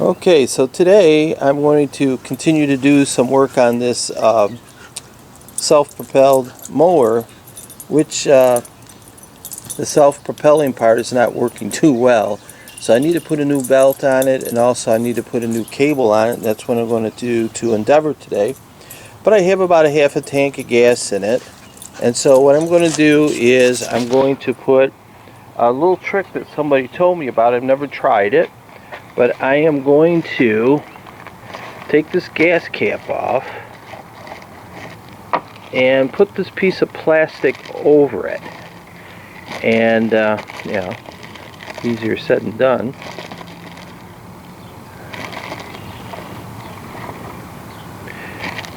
Okay, so today I'm going to continue to do some work on this self-propelled mower, which the self-propelling part is not working too well. So I need to put a new belt on it, and also I need to put a new cable on it. That's what I'm going to do to Endeavor today. But I have about a half a tank of gas in it, and so what I'm going to do is I'm going to put a little trick that somebody told me about. I've never tried it. But I am going to take this gas cap off and put this piece of plastic over it. And, easier said than done.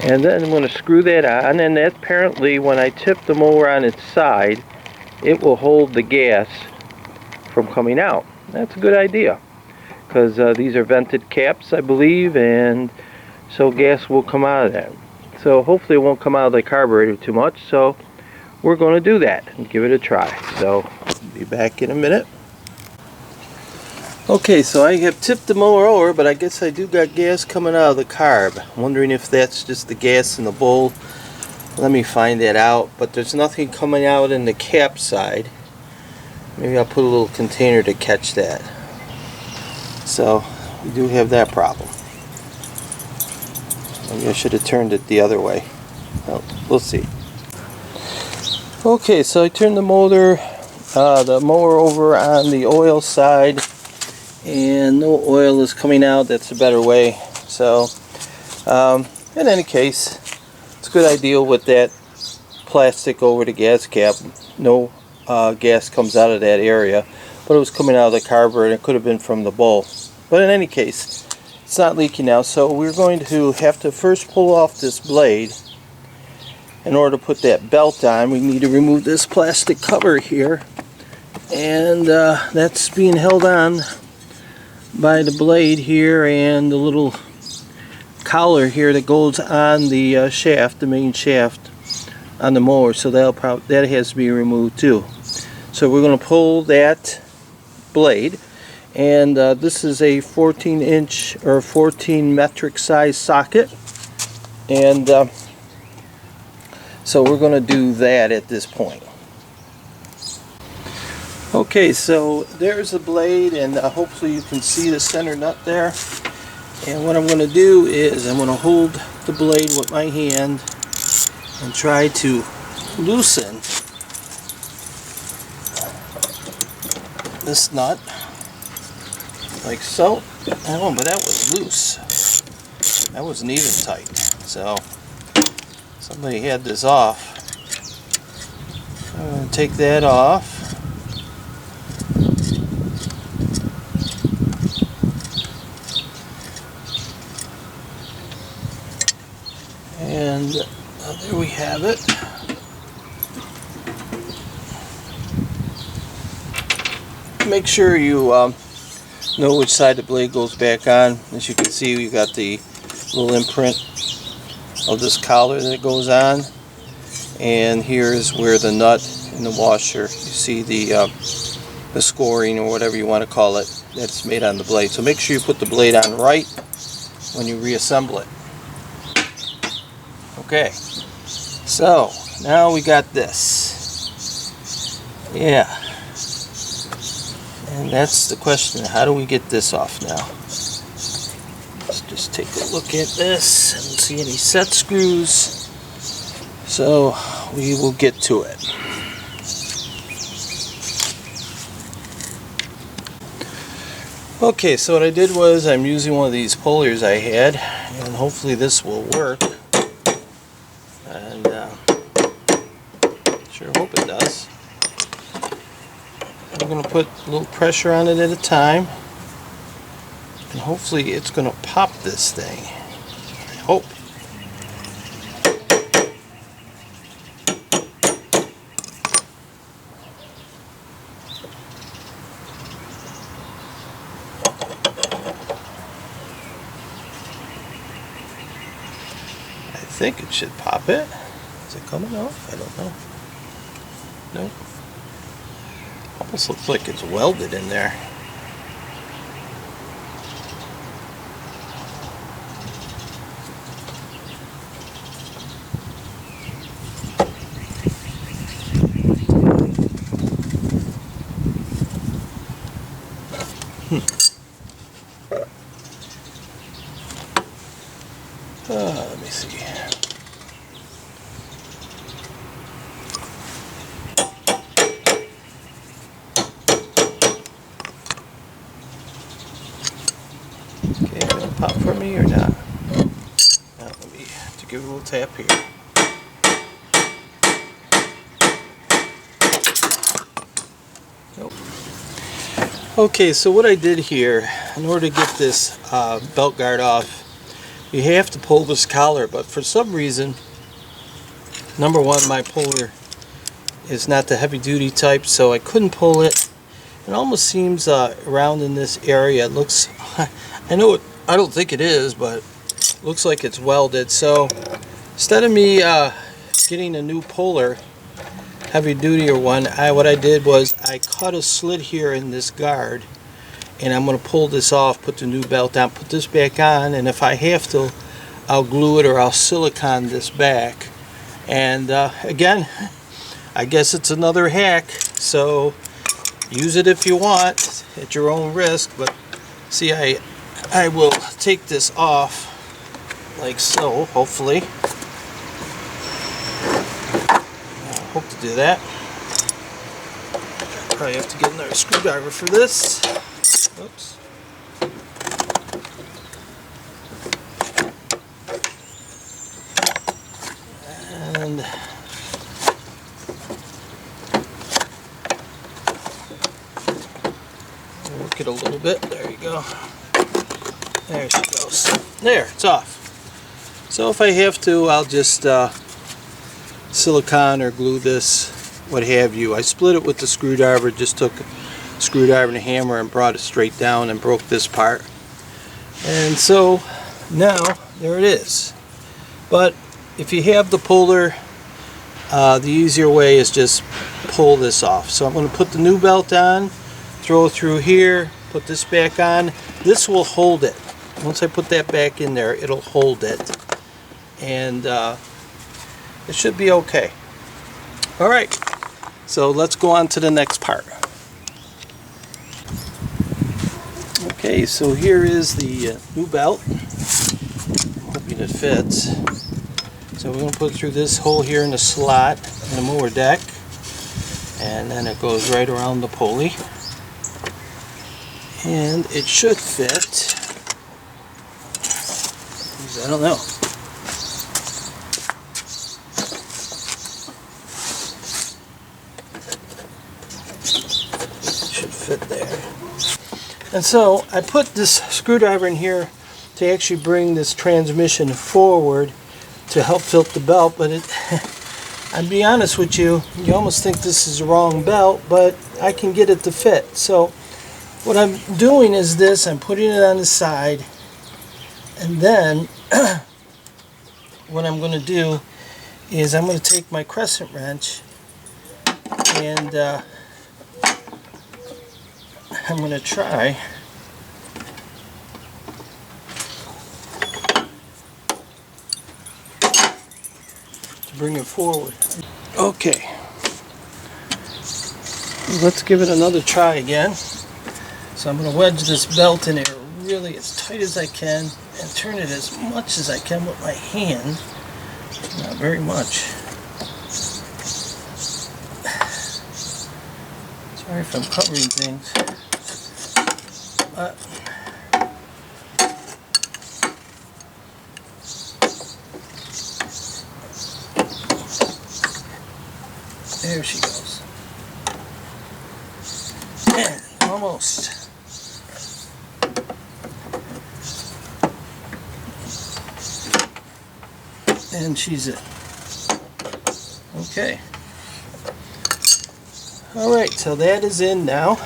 And then I'm going to screw that on, and that apparently when I tip the mower on its side, it will hold the gas from coming out. That's a good idea, because these are vented caps, I believe, and so gas will come out of that. So hopefully it won't come out of the carburetor too much, so we're going to do that and give it a try. So be back in a minute. Okay, so I have tipped the mower over, but I guess I do got gas coming out of the carb. I'm wondering if that's just the gas in the bowl. Let me find that out, but there's nothing coming out in the cap side. Maybe I'll put a little container to catch that. So we do have that problem. Maybe I should have turned it the other way. Well, we'll see. Okay, so I turned the mower over on the oil side, and no oil is coming out. That's a better way. So in any case, it's a good idea with that plastic over the gas cap. No gas comes out of that area, but it was coming out of the carburetor, and it could have been from the bowl. But in any case, it's not leaking now, so we're going to have to first pull off this blade. In order to put that belt on, we need to remove this plastic cover here, and that's being held on by the blade here and the little collar here that goes on the shaft, the main shaft on the mower. So that has to be removed too. So we're going to pull that blade, and this is a 14-inch or 14 metric size socket, and so we're going to do that at this point. Okay, so there's the blade, and hopefully you can see the center nut there. And what I'm going to do is I'm going to hold the blade with my hand and try to loosen this nut like so. Oh, but that was loose. That wasn't even tight. So somebody had this off. I'm going to take that off. And there we have it. Make sure you know which side the blade goes back on. As you can see, we got the little imprint of this collar that goes on, and here's where the nut and the washer, you see the scoring or whatever you want to call it, that's made on the blade. So make sure you put the blade on right when you reassemble it. Okay, so now we got this. Yeah, and that's the question, how do we get this off now? Let's just take a look at this. I don't see any set screws, so we will get to it. Okay, so what I did was I'm using one of these pullers I had, and hopefully this will work. And sure hope it does. I'm going to put a little pressure on it at a time, and hopefully it's going to pop this thing. I hope. I think it should pop it. Is it coming off? I don't know. No. Almost looks like it's welded in there. pop for me or not? Now, let me to give it a little tap here. Nope. Okay, so what I did here, in order to get this belt guard off, you have to pull this collar, but for some reason, number one, my puller is not the heavy duty type, so I couldn't pull it. It almost seems around in this area, it looks, I don't think it is, but it looks like it's welded. So instead of me getting a new puller, heavy duty or one, what I did was I cut a slit here in this guard, and I'm going to pull this off, put the new belt on, put this back on, and if I have to, I'll glue it or I'll silicone this back. And again, I guess it's another hack, so use it if you want at your own risk. But see, I will take this off like so, hopefully. I hope to do that. Probably have to get another screwdriver for this. Oops. And work it a little bit. There you go. There she goes. There, it's off. So if I have to, I'll just silicone or glue this, what have you. I split it with the screwdriver, just took a screwdriver and a hammer and brought it straight down and broke this part. And so now there it is. But if you have the puller, the easier way is just pull this off. So I'm going to put the new belt on, throw it through here, put this back on. This will hold it. Once I put that back in there, it'll hold it. And it should be okay. Alright, so let's go on to the next part. Okay, so here is the new belt. I'm hoping it fits. So we're going to put it through this hole here in the slot in the mower deck, and then it goes right around the pulley, and it should fit. I don't know. It should fit there. And so I put this screwdriver in here to actually bring this transmission forward to help tilt the belt, but I'll be honest with you, you almost think this is the wrong belt, but I can get it to fit. So what I'm doing is this, I'm putting it on the side, and then what I'm going to do is I'm going to take my crescent wrench and I'm going to try to bring it forward. Okay, let's give it another try again. So I'm going to wedge this belt in there really as tight as I can and turn it as much as I can with my hand. Not very much. Sorry if I'm covering things. But there she goes. And almost. And she's it. Okay. Alright, so that is in now.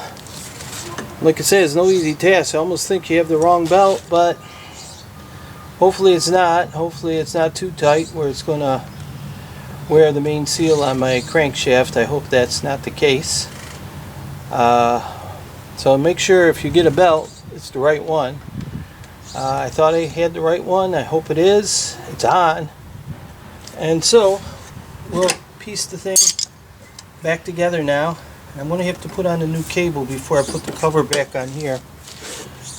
Like I said, it's no easy task. I almost think you have the wrong belt, but hopefully it's not. Hopefully it's not too tight where it's going to wear the main seal on my crankshaft. I hope that's not the case. So make sure if you get a belt, it's the right one. I thought I had the right one. I hope it is. It's on. And so we'll piece the thing back together now. I'm going to have to put on a new cable before I put the cover back on here.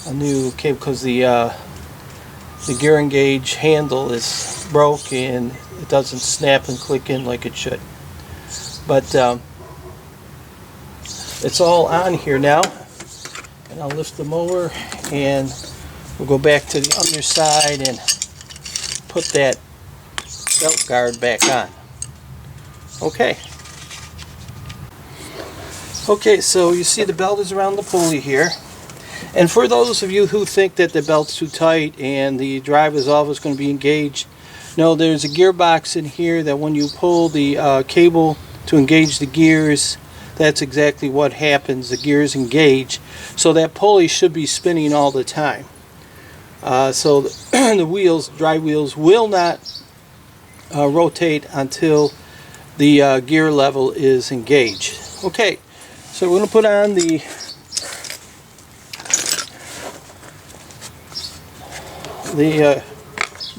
A new cable, because the gearing gauge handle is broke and it doesn't snap and click in like it should. But it's all on here now. And I'll lift the mower and we'll go back to the underside and put that belt guard back on. Okay. Okay, so you see the belt is around the pulley here. And for those of you who think that the belt's too tight and the drive is always going to be engaged, no, there's a gearbox in here that when you pull the cable to engage the gears, that's exactly what happens. The gears engage. So that pulley should be spinning all the time. So the wheels, drive wheels, will not rotate until the gear level is engaged. Okay, so we're going to put on the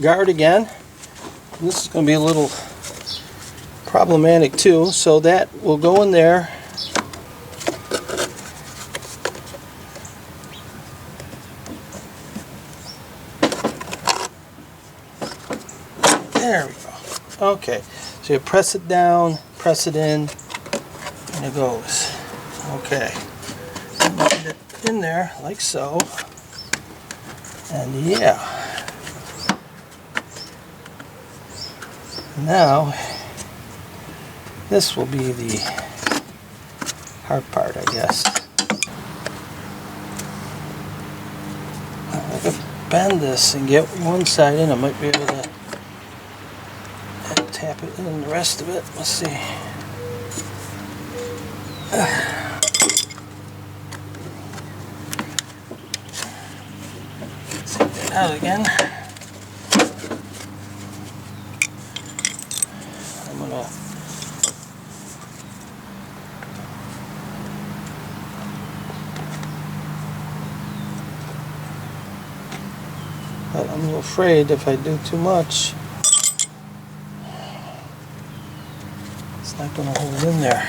guard again. This is going to be a little problematic too, so that will go in there. There we go. Okay, so you press it down, press it in, and it goes. Okay, get it in there like so, and yeah. Now, this will be the hard part, I guess. If I could bend this and get one side in, I might be able to tap it in the rest of it. Let's see. Take that out again. But I'm afraid if I do too much, it's not going to hold in there.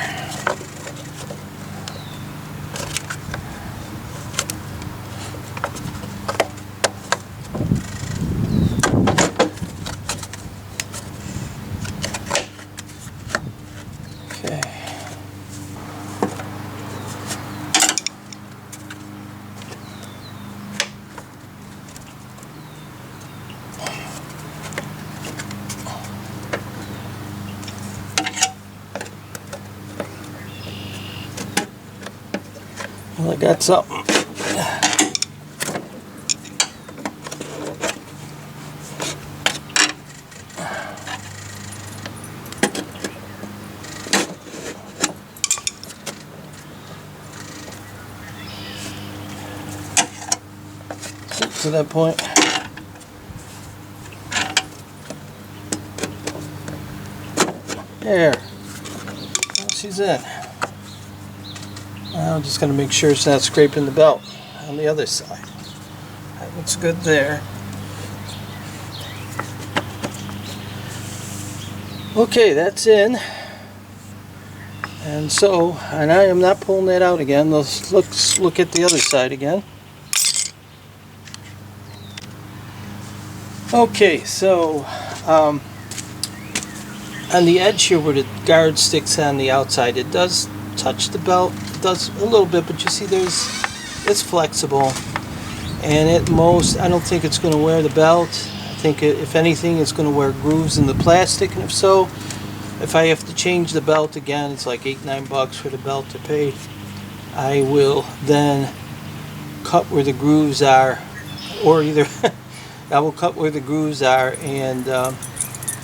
Well, I got something. To that point. There. Well, she's in. Now I'm just going to make sure it's not scraping the belt on the other side. That looks good there. Okay, that's in. And so, and I am not pulling that out again. Let's look at the other side again. Okay, so on the edge here where the guard sticks on the outside, it does touch the belt. It does a little bit, but you see it's flexible, and at most I don't think it's going to wear the belt. I think if anything it's going to wear grooves in the plastic, and if so, if I have to change the belt again, it's like $8-9 for the belt to pay. I will then cut where the grooves are, or either I will cut where the grooves are and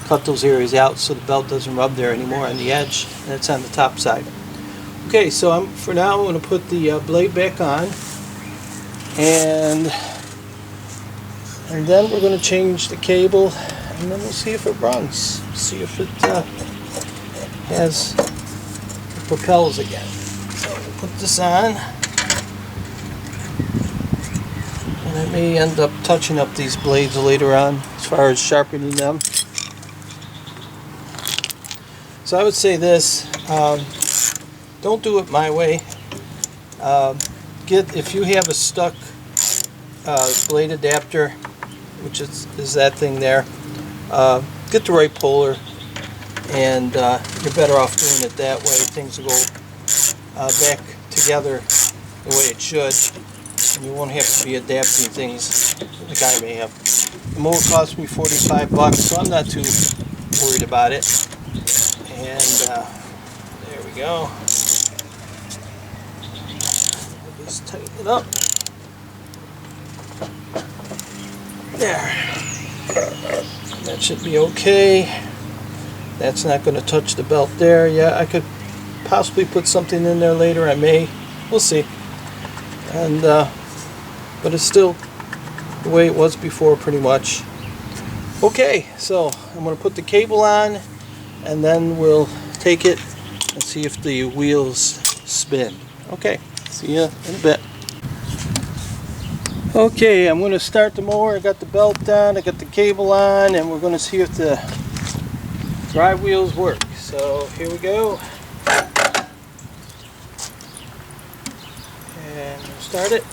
cut those areas out so the belt doesn't rub there anymore on the edge. That's on the top side. Okay, so for now I'm going to put the blade back on, and then we're going to change the cable, and then we'll see if it runs. See if it it propels again. So we'll put this on. And I may end up touching up these blades later on as far as sharpening them. So I would say this, don't do it my way. If you have a stuck blade adapter, which is that thing there, get the right puller, and you're better off doing it that way. Things will go back together the way it should. And you won't have to be adapting things like I may have. The mower cost me 45 bucks, so I'm not too worried about it. And there we go. Just tighten it up. There. That should be okay. That's not going to touch the belt there. Yeah, I could possibly put something in there later. I may. We'll see. And but it's still the way it was before, pretty much. Okay, so I'm going to put the cable on, and then we'll take it and see if the wheels spin. Okay, see ya in a bit. Okay, I'm going to start the mower. I got the belt on, I got the cable on, and we're going to see if the drive wheels work. So here we go. And we'll start it.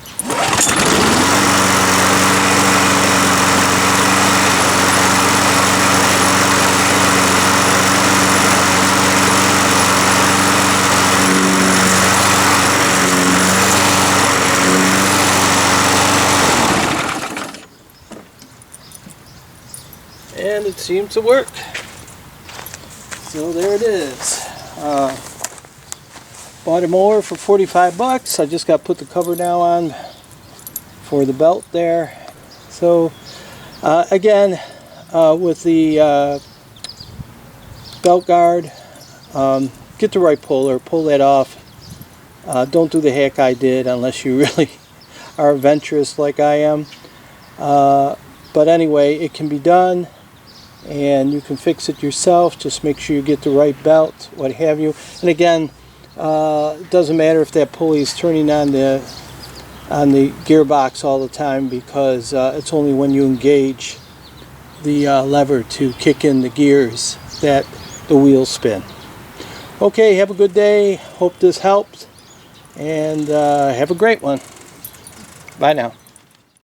And it seems to work. So there it is. Bought a mower for 45 bucks. I just got to put the cover now on for the belt there. So again, with the belt guard, get the right puller, pull that off. Don't do the hack I did unless you really are adventurous like I am. But anyway, it can be done. And you can fix it yourself. Just make sure you get the right belt, what have you. And again, it doesn't matter if that pulley is turning on the gearbox all the time, because it's only when you engage the lever to kick in the gears that the wheels spin. Okay, have a good day. Hope this helped, and have a great one. Bye now.